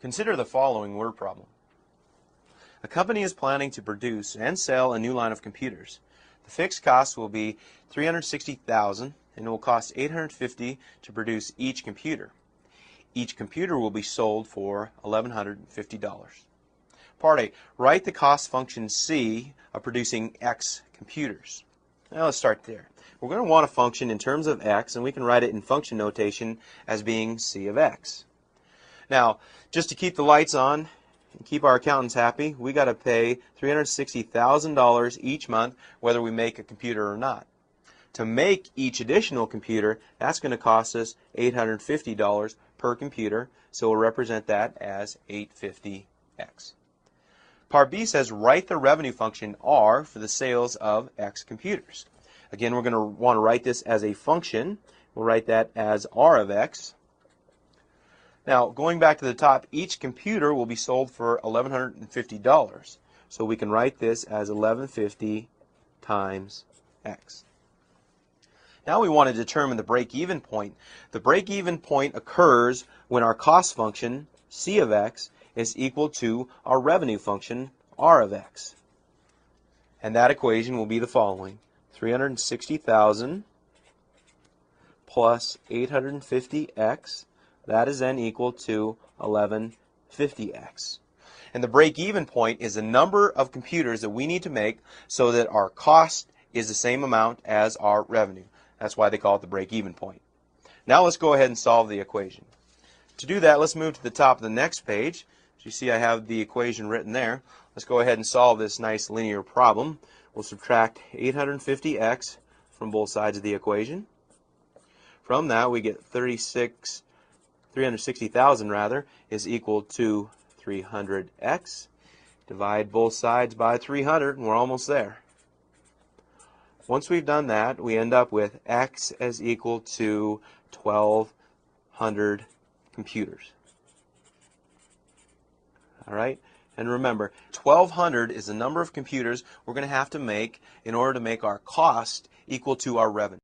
Consider the following word problem. A company is planning to produce and sell a new line of computers. The fixed cost will be $360,000 and it will cost $850 to produce each computer. Each computer will be sold for $1,150. Part A. Write the cost function C of producing X computers. Now let's start there. We're going to want a function in terms of X, and we can write it in function notation as being C of X. Now, just to keep the lights on and keep our accountants happy, we got to pay $360,000 each month whether we make a computer or not. To make each additional computer, that's going to cost us $850 per computer, so we'll represent that as 850X. Part B says write the revenue function R for the sales of X computers. Again, we're going to want to write this as a function. We'll write that as R of X. Now, going back to the top, each computer will be sold for $1,150. So we can write this as 1150 times X. Now we want to determine the break-even point. The break-even point occurs when our cost function, C of X, is equal to our revenue function, R of X. And that equation will be the following. 360,000 plus 850X. That is then equal to 1150X. And the break-even point is the number of computers that we need to make so that our cost is the same amount as our revenue. That's why they call it the break-even point. Now let's go ahead and solve the equation. To do that, let's move to the top of the next page. As you see, I have the equation written there. Let's go ahead and solve this nice linear problem. We'll subtract 850X from both sides of the equation. From that, we get 360,000 rather is equal to 300X. Divide both sides by 300 and we're almost there. Once we've done that, we end up with X as equal to 1,200 computers. All right? And remember, 1,200 is the number of computers we're going to have to make in order to make our cost equal to our revenue.